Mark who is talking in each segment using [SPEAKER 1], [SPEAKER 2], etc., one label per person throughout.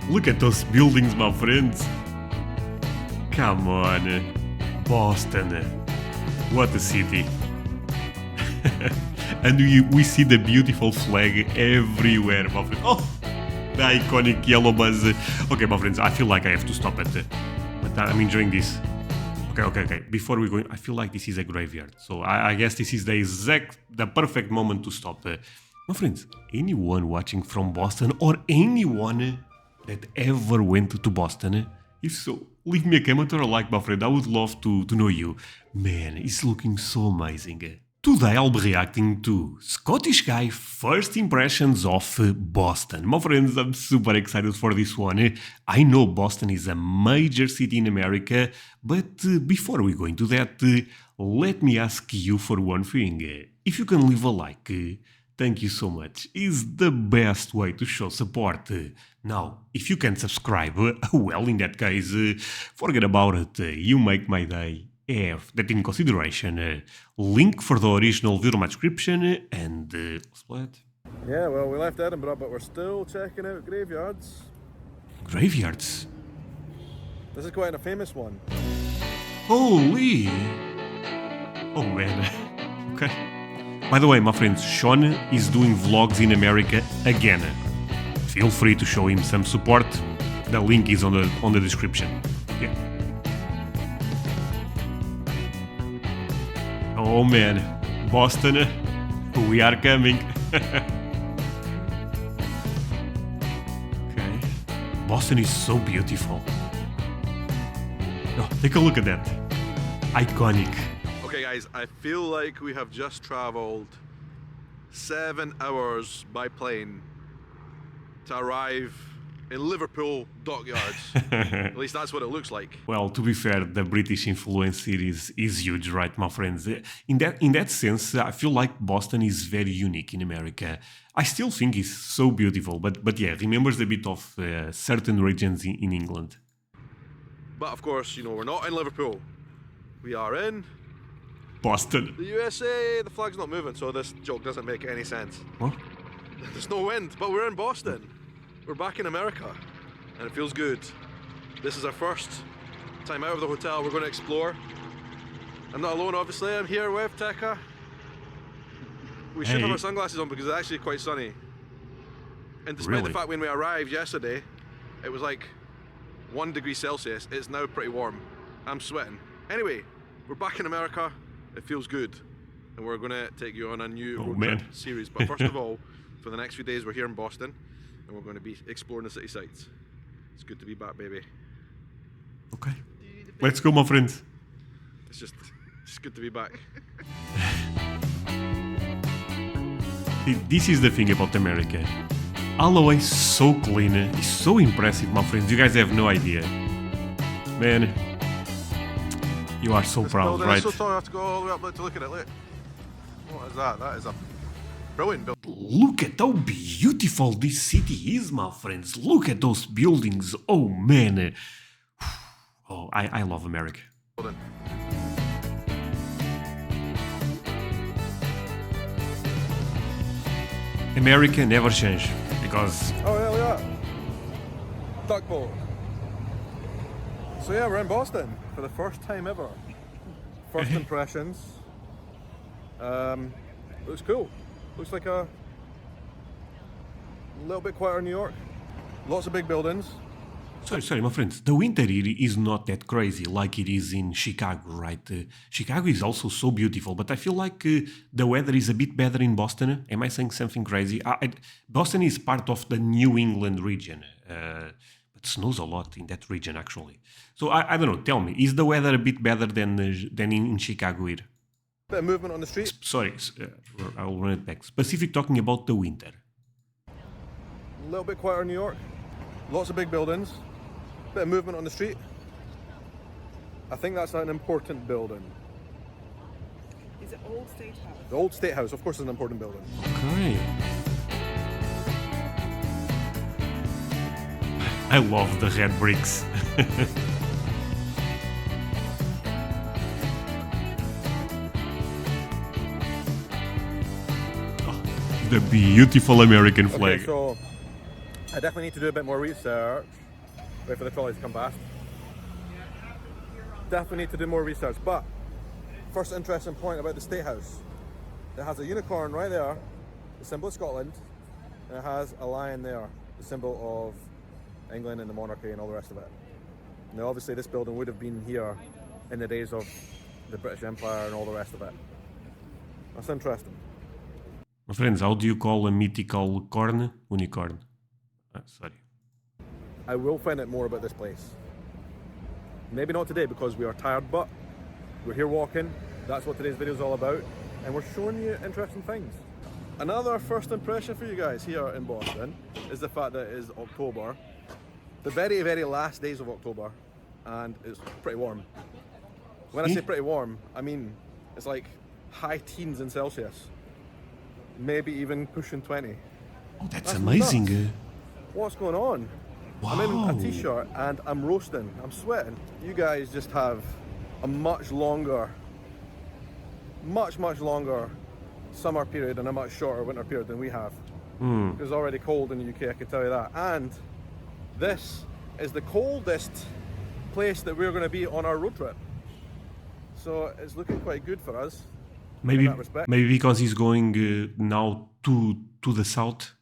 [SPEAKER 1] Look at those buildings, my friends. Come on. Boston. What a city. And we see the beautiful flag everywhere, my friend. Oh, the iconic yellow bus. Okay, my friends, I feel like I have to stop it. But I'm enjoying this. Okay. Before we go, I feel like this is a graveyard. So I guess this is the perfect moment to stop. My friends, anyone watching from Boston or anyone that ever went to Boston, if so, leave me a comment or a like, my friend. I would love to know you. Man, it's looking so amazing. Today I'll be reacting to Scottish guy first impressions of Boston. My friends, I'm super excited for this one. I know Boston is a major city in America, but before we go into that, let me ask you for one thing. If you can leave a like, thank you so much. It's the best way to show support. Now, if you can subscribe, well, in that case, forget about it. You make my day. Have that in consideration. Link for the original video in my description and split.
[SPEAKER 2] Yeah, well, we left Edinburgh, but we're still checking out graveyards.
[SPEAKER 1] Graveyards?
[SPEAKER 2] This is quite a famous one.
[SPEAKER 1] Holy! Oh man. Okay. By the way, my friends, Sean is doing vlogs in America again. Feel free to show him some support. The link is on the description. Yeah. Oh man, Boston, we are coming. Okay. Boston is so beautiful. Oh, take a look at that. Iconic.
[SPEAKER 2] Okay guys, I feel like we have just traveled 7 hours by plane to arrive in Liverpool dockyards. At least that's what it looks like.
[SPEAKER 1] Well, to be fair, the British influence here is huge, right, my friends? In that sense, I feel like Boston is very unique in America. I still think it's so beautiful, but yeah, remembers a bit of certain regions in England.
[SPEAKER 2] But of course, you know, we're not in Liverpool. We are in
[SPEAKER 1] Boston.
[SPEAKER 2] the USA. The flag's not moving, so this joke doesn't make any sense.
[SPEAKER 1] What?
[SPEAKER 2] There's no wind, but we're in Boston. We're back in America, and it feels good. This is our first time out of the hotel. We're going to explore. I'm not alone, obviously. I'm here with Tekka. We should have our sunglasses on because it's actually quite sunny. And despite the fact when we arrived yesterday, it was like 1 degree Celsius, it's now pretty warm. I'm sweating. Anyway, we're back in America. It feels good. And we're going to take you on a new road trip series. But first of all, for the next few days, we're here in Boston. And we're going to be exploring the city sights. It's good to be back, baby.
[SPEAKER 1] Okay. Let's go, my friends.
[SPEAKER 2] It's just good to be back.
[SPEAKER 1] This is the thing about America. Always so clean. It's so impressive, my friends. You guys have no idea. Man, you are so proud, right?
[SPEAKER 2] So tall, I have to go all the way up to look at it. Look. What is that? That is a brilliant building.
[SPEAKER 1] Look at how beautiful this city is, my friends. Look at those buildings. Oh, man. Oh, I love America. America never change because...
[SPEAKER 2] Oh, yeah, look at that. Duck boat. So yeah, we're in Boston for the first time ever. First impressions. Looks cool. Looks like a little bit quieter New York. Lots of big buildings.
[SPEAKER 1] Sorry, my friends. The winter here is not that crazy like it is in Chicago, right? Chicago is also so beautiful, but I feel like the weather is a bit better in Boston. Am I saying something crazy? Boston is part of the New England region, but it snows a lot in that region, actually. So I don't know. Tell me, is the weather a bit better than in Chicago here?
[SPEAKER 2] Bit of movement on the street.
[SPEAKER 1] Sorry, I'll run it back. Specific talking about the winter.
[SPEAKER 2] A little bit quieter New York. Lots of big buildings. Bit of movement on the street. I think that's an important building.
[SPEAKER 3] Is it Old State House?
[SPEAKER 2] The Old State House, of course, is an important building.
[SPEAKER 1] Okay. I love the red bricks. The beautiful American flag.
[SPEAKER 2] Okay, so I definitely need to do a bit more research. Wait for the trolley to come past. Definitely need to do more research, but first interesting point about the State House. It has a unicorn right there, the symbol of Scotland, and it has a lion there, the symbol of England and the monarchy and all the rest of it. Now obviously this building would have been here in the days of the British Empire and all the rest of it. That's interesting.
[SPEAKER 1] My friends, how do you call a mythical corn? Unicorn. Sorry.
[SPEAKER 2] I will find out more about this place. Maybe not today because we are tired, but we're here walking. That's what today's video is all about. And we're showing you interesting things. Another first impression for you guys here in Boston is the fact that it is October. The very, very last days of October. And it's pretty warm. When I say pretty warm, I mean it's like high teens in Celsius. Maybe even pushing 20.
[SPEAKER 1] Oh, that's amazing.
[SPEAKER 2] Nuts. What's going on?
[SPEAKER 1] Wow.
[SPEAKER 2] I'm in a t-shirt and I'm roasting. I'm sweating. You guys just have a much longer summer period and a much shorter winter period than we have. It's already cold in the UK, I can tell you that. And this is the coldest place that we're going to be on our road trip. So it's looking quite good for us.
[SPEAKER 1] Maybe,
[SPEAKER 2] in that respect.
[SPEAKER 1] maybe because he's going now to the south.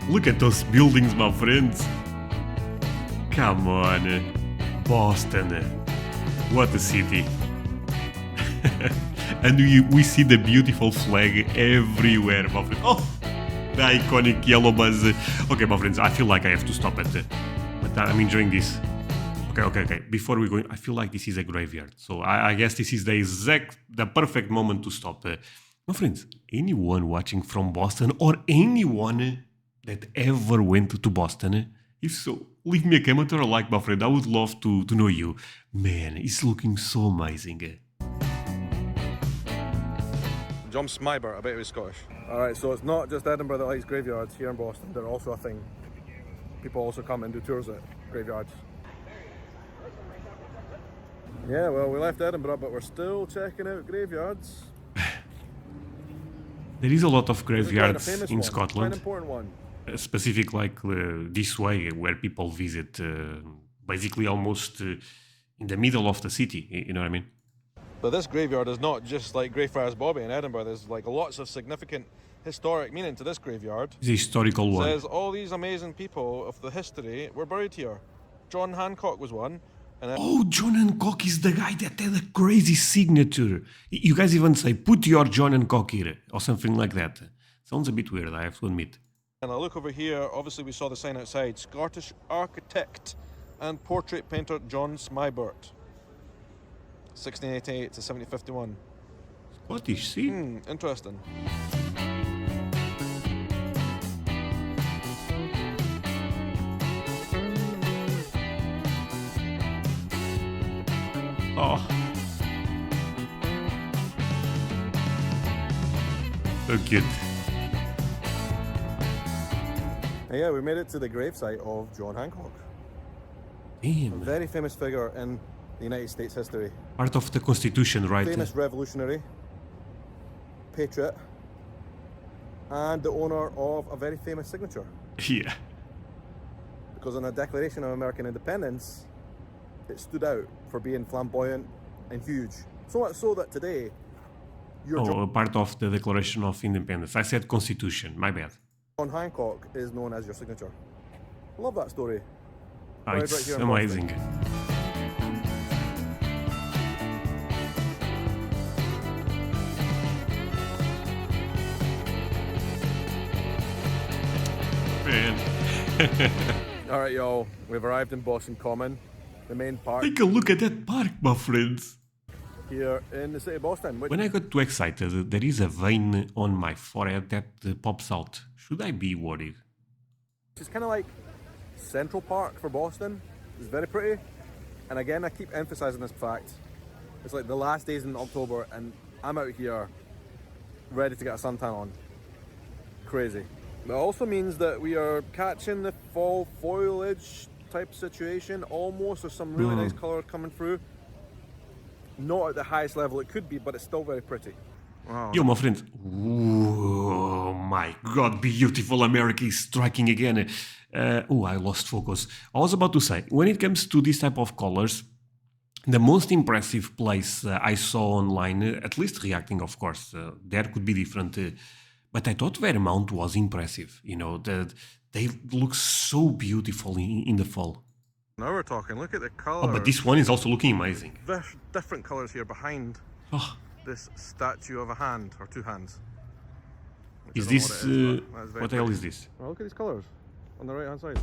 [SPEAKER 1] Look at those buildings, my friends. Come on. Boston. What a city. And we see the beautiful flag everywhere, my friend. Oh, the iconic yellow bus. Okay, my friends, I feel like I have to stop at but I'm enjoying this. Okay. Before we go, I feel like this is a graveyard. So I guess this is the perfect moment to stop. My friends, anyone watching from Boston or anyone that ever went to Boston? If so, leave me a comment or a like, my friend. I would love to know you. Man, it's looking so amazing.
[SPEAKER 2] John Smybert, I bet he was Scottish. Alright, so it's not just Edinburgh that likes graveyards here in Boston. They're also a thing. People also come and do tours at graveyards. Yeah, well, we left Edinburgh, but we're still checking out graveyards.
[SPEAKER 1] There is a lot of
[SPEAKER 2] There's
[SPEAKER 1] graveyards
[SPEAKER 2] a famous
[SPEAKER 1] in
[SPEAKER 2] one,
[SPEAKER 1] Scotland.
[SPEAKER 2] quite an important one.
[SPEAKER 1] Specific like this way, where people visit basically almost in the middle of the city, you know what I mean?
[SPEAKER 2] But this graveyard is not just like Greyfriars Bobby in Edinburgh. There's like lots of significant historic meaning to this graveyard.
[SPEAKER 1] It's a historical
[SPEAKER 2] It
[SPEAKER 1] one.
[SPEAKER 2] says all these amazing people of the history were buried here. John Hancock was one. And then
[SPEAKER 1] Oh, John Hancock is the guy that had a crazy signature. You guys even say, put your John Hancock here, or something like that. Sounds a bit weird, I have to admit.
[SPEAKER 2] and I look over here, obviously we saw the sign outside. Scottish architect and portrait painter John Smybert. 1688 to 1751.
[SPEAKER 1] Scottish, see?
[SPEAKER 2] Interesting.
[SPEAKER 1] Oh. So cute.
[SPEAKER 2] And yeah, we made it to the gravesite of John Hancock.
[SPEAKER 1] Damn.
[SPEAKER 2] Very famous figure in the United States history.
[SPEAKER 1] Part of the Constitution, right?
[SPEAKER 2] Famous revolutionary, patriot, and the owner of a very famous signature.
[SPEAKER 1] Yeah.
[SPEAKER 2] Because in the Declaration of American Independence, it stood out for being flamboyant and huge. So much so that today,
[SPEAKER 1] Oh, a part of the Declaration of Independence. I said Constitution, my bad.
[SPEAKER 2] John Hancock is known as your signature. I love that story.
[SPEAKER 1] Oh,
[SPEAKER 2] Right
[SPEAKER 1] it's
[SPEAKER 2] here in
[SPEAKER 1] amazing. Man.
[SPEAKER 2] All right, y'all, we've arrived in Boston Common, the main park
[SPEAKER 1] Take a look at that park, my friends.
[SPEAKER 2] here in the city of Boston. Which
[SPEAKER 1] When I got too excited, there is a vein on my forehead that pops out. Should I be worried?
[SPEAKER 2] is kind of like Central Park for Boston. It's very pretty. And again, I keep emphasizing this fact. It's like the last days in October and I'm out here ready to get a suntan on. Crazy. It also means that we are catching the fall foliage type situation almost. There's some really nice colour coming through. not at the highest level it could be, but it's still very pretty. Wow.
[SPEAKER 1] Yo, my friends. Oh my god, beautiful America is striking again. I lost focus. I was about to say, when it comes to this type of colors, the most impressive place I saw online, at least reacting, of course, there could be different, but I thought Vermont was impressive. You know, they look so beautiful in the fall.
[SPEAKER 2] Now we're talking. Look at the colours.
[SPEAKER 1] Oh, but this one is also looking amazing.
[SPEAKER 2] Different colours here behind this statue of a hand, or two hands.
[SPEAKER 1] Is this... what the hell is this?
[SPEAKER 2] Well, look at these colours on the right hand side.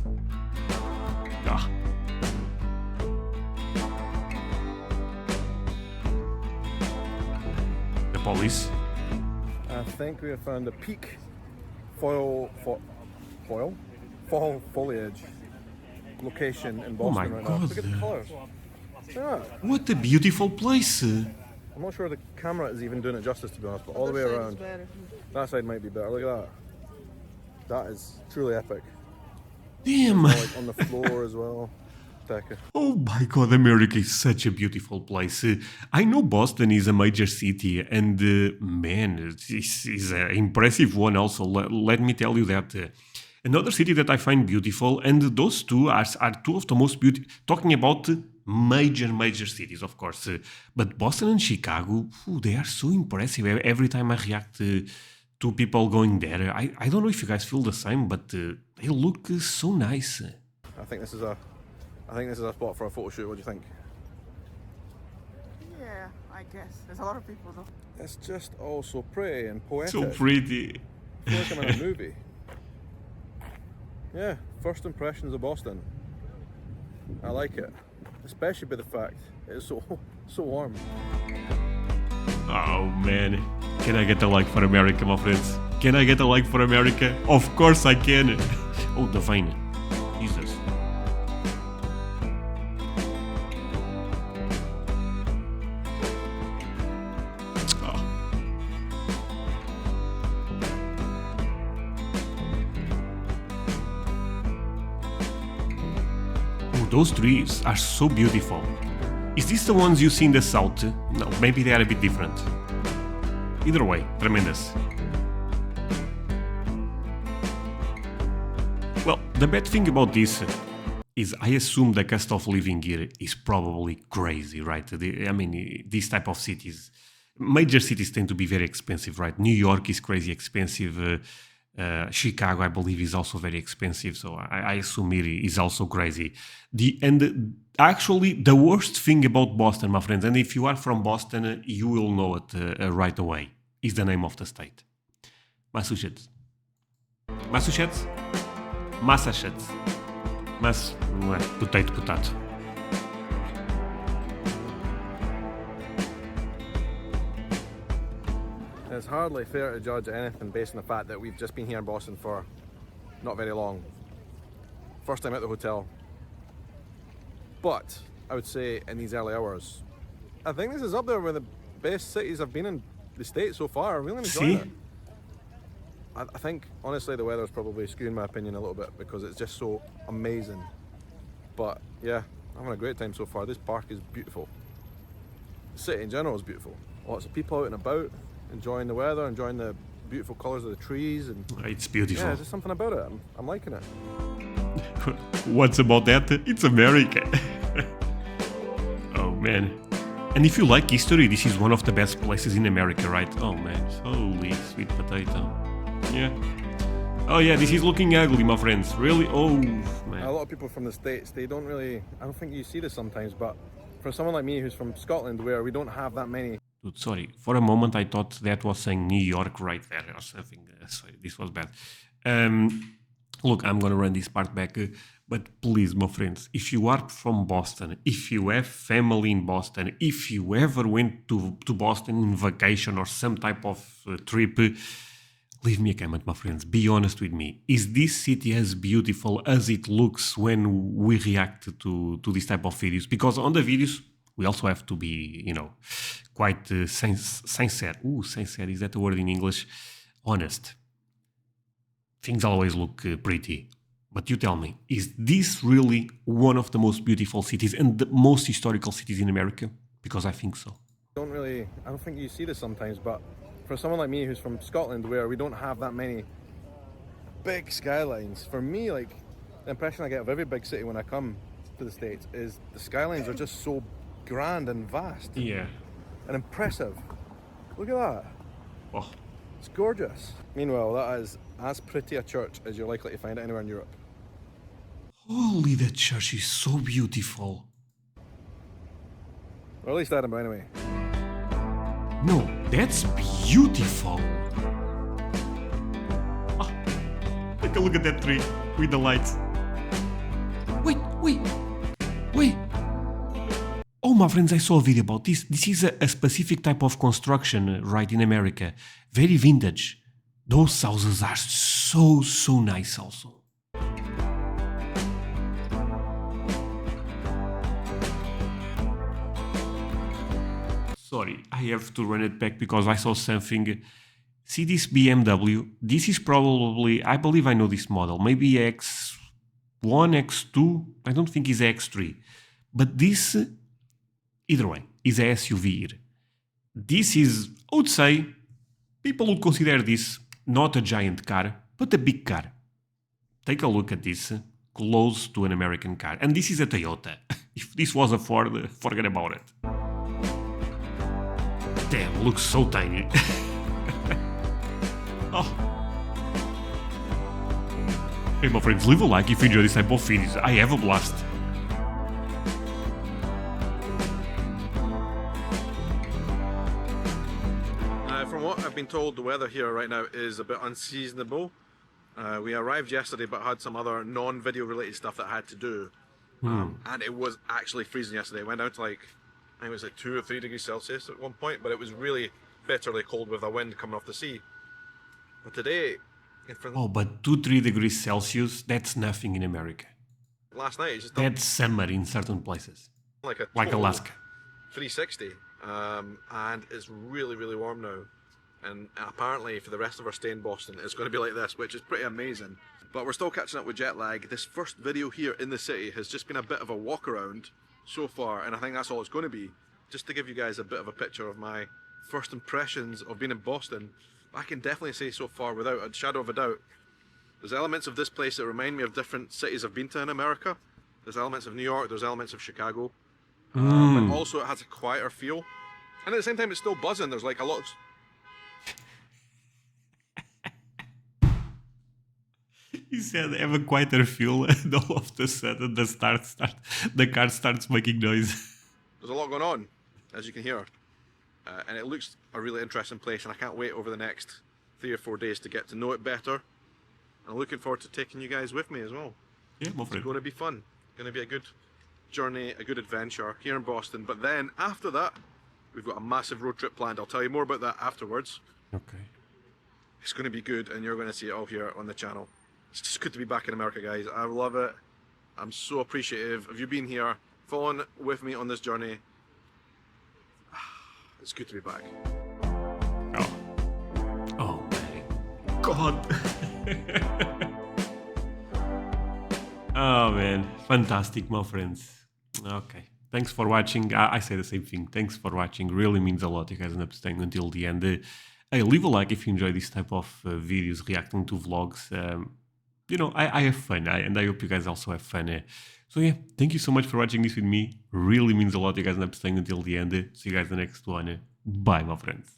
[SPEAKER 1] Ah. The police.
[SPEAKER 2] I think we have found the peak fall foliage location in
[SPEAKER 1] Oh my
[SPEAKER 2] Boston right
[SPEAKER 1] god.
[SPEAKER 2] now. Look at the colours. Yeah.
[SPEAKER 1] What a beautiful place.
[SPEAKER 2] I'm not sure the camera is even doing it justice, to be honest, but all the way around. That side might be better. Look at that. That is truly epic.
[SPEAKER 1] Damn.
[SPEAKER 2] Like on the floor as well. Deca.
[SPEAKER 1] Oh my god, America is such a beautiful place. I know Boston is a major city, and man, this is an impressive one also. Let me tell you that. Another city that I find beautiful, and those two are two of the most beautiful, talking about major cities, of course. But Boston and Chicago, they are so impressive. Every time I react to people going there, I don't know if you guys feel the same, but they look so nice.
[SPEAKER 2] I think this is a spot for a photo shoot. What do you think?
[SPEAKER 3] Yeah, I guess. There's a lot of people though.
[SPEAKER 2] It's just all so pretty and poetic.
[SPEAKER 1] So pretty.
[SPEAKER 2] I feel like I'm in a movie. Yeah, first impressions of Boston. I like it, especially by the fact it's so warm.
[SPEAKER 1] Oh man, can I get a like for America, my friends? Can I get a like for America? Of course I can. Oh, the vine. Jesus. Those trees are so beautiful. Is this the ones you see in the south? No, maybe they are a bit different. Either way, tremendous. Well, the bad thing about this is I assume the cost of living here is probably crazy, right? I mean, these type of cities, major cities tend to be very expensive, right? New York is crazy expensive. Chicago, I believe, is also very expensive, so I assume it is also crazy. Actually, the worst thing about Boston, my friends, and if you are from Boston, you will know it right away, is the name of the state. Massachusetts. Massachusetts? Massachusetts. Potato.
[SPEAKER 2] It's hardly fair to judge anything based on the fact that we've just been here in Boston for not very long. First time at the hotel. But I would say in these early hours, I think this is up there with the best cities I've been in the States so far. I'm really enjoying it. I think, honestly, the weather's probably skewing my opinion a little bit because it's just so amazing. But yeah, I'm having a great time so far. This park is beautiful. The city in general is beautiful. Lots of people out and about, enjoying the weather, enjoying the beautiful colours of the trees. And
[SPEAKER 1] it's beautiful.
[SPEAKER 2] yeah, there's just something about it. I'm liking it.
[SPEAKER 1] What's about that? It's America. Oh man. And if you like history, this is one of the best places in America, right? Oh man, holy sweet potato. Yeah. Oh yeah, this is looking ugly, my friends. Really? Oh man.
[SPEAKER 2] A lot of people from the States, they don't really, I don't think you see this sometimes, but for someone like me who's from Scotland, where we don't have that many.
[SPEAKER 1] Dude, sorry. For a moment I thought that was saying New York right there or something. Sorry, this was bad. Look, I'm gonna run this part back, but please, my friends, if you are from Boston, if you have family in Boston, if you ever went to Boston in vacation or some type of trip, leave me a comment, my friends. Be honest with me. Is this city as beautiful as it looks when we react to this type of videos? Because on the videos, we also have to be, quite sincere. Sincere, is that the word in English? Honest. Things always look pretty. But you tell me, is this really one of the most beautiful cities and the most historical cities in America? Because I think so.
[SPEAKER 2] I don't think you see this sometimes, but for someone like me who's from Scotland, where we don't have that many big skylines, for me, like, the impression I get of every big city when I come to the States is the skylines are just so grand and vast.
[SPEAKER 1] Yeah.
[SPEAKER 2] And impressive. Look at that.
[SPEAKER 1] Oh.
[SPEAKER 2] It's gorgeous. Meanwhile, that is as pretty a church as you're likely to find anywhere in Europe.
[SPEAKER 1] Holy, that church is so beautiful.
[SPEAKER 2] Or at least Edinburgh, anyway.
[SPEAKER 1] No, that's beautiful. Oh, take a look at that tree with the lights. Wait. Oh, my friends, I saw a video about this. This is a specific type of construction right in America. Very vintage. Those houses are so nice also. Sorry, I have to run it back because I saw something. See this BMW? This is probably, I believe I know this model. Maybe X1, X2. I don't think it's X3. But this, either way, is a SUV here. This is, I would say, people would consider this not a giant car, but a big car. Take a look at this, close to an American car. And this is a Toyota. If this was a Ford, forget about it. Damn, looks so tiny. Oh. Hey, my friends, leave a like if you enjoy this type of videos. I have a blast.
[SPEAKER 2] From what I've been told, the weather here right now is a bit unseasonable. We arrived yesterday but had some other non-video related stuff that I had to do. And it was actually freezing yesterday. It went down to like, I think it was like 2 or 3 degrees Celsius at one point, but it was really bitterly cold with the wind coming off the sea. But today,
[SPEAKER 1] oh, but 2-3 degrees Celsius, that's nothing in America.
[SPEAKER 2] Last night, it's just
[SPEAKER 1] that's summer in certain places,
[SPEAKER 2] like
[SPEAKER 1] Alaska.
[SPEAKER 2] 360, and it's really warm now. And apparently, for the rest of our stay in Boston, it's going to be like this, which is pretty amazing. But we're still catching up with jet lag. This first video here in the city has just been a bit of a walk around so far, and I think that's all it's going to be, just to give you guys a bit of a picture of my first impressions of being in Boston. I can definitely say so far, without a shadow of a doubt, there's elements of this place that remind me of different cities I've been to in America. There's elements of New York, there's elements of Chicago, but also it has a quieter feel, and at the same time it's still buzzing. There's like a lot of...
[SPEAKER 1] He said, have a quieter feel, and all of a sudden the car starts making noise.
[SPEAKER 2] There's a lot going on, as you can hear, and it looks a really interesting place, and I can't wait over the next 3 or 4 days to get to know it better. I'm looking forward to taking you guys with me as well.
[SPEAKER 1] Yeah, my friend.
[SPEAKER 2] It's going to be fun. It's going to be a good journey, a good adventure here in Boston. But then after that, we've got a massive road trip planned. I'll tell you more about that afterwards.
[SPEAKER 1] Okay.
[SPEAKER 2] It's going to be good, and you're going to see it all here on the channel. It's just good to be back in America, guys. I love it. I'm so appreciative of you being here, following with me on this journey. It's good to be back.
[SPEAKER 1] Oh my God. Oh man, fantastic, my friends. Okay, thanks for watching. I say the same thing. Thanks for watching. Really means a lot. You guys end up staying until the end. Hey, leave a like if you enjoy this type of videos, reacting to vlogs. You know, I have fun, and I hope you guys also have fun. So yeah, thank you so much for watching this with me. Really means a lot. You guys end up staying until the end. See you guys in the next one. Bye, my friends.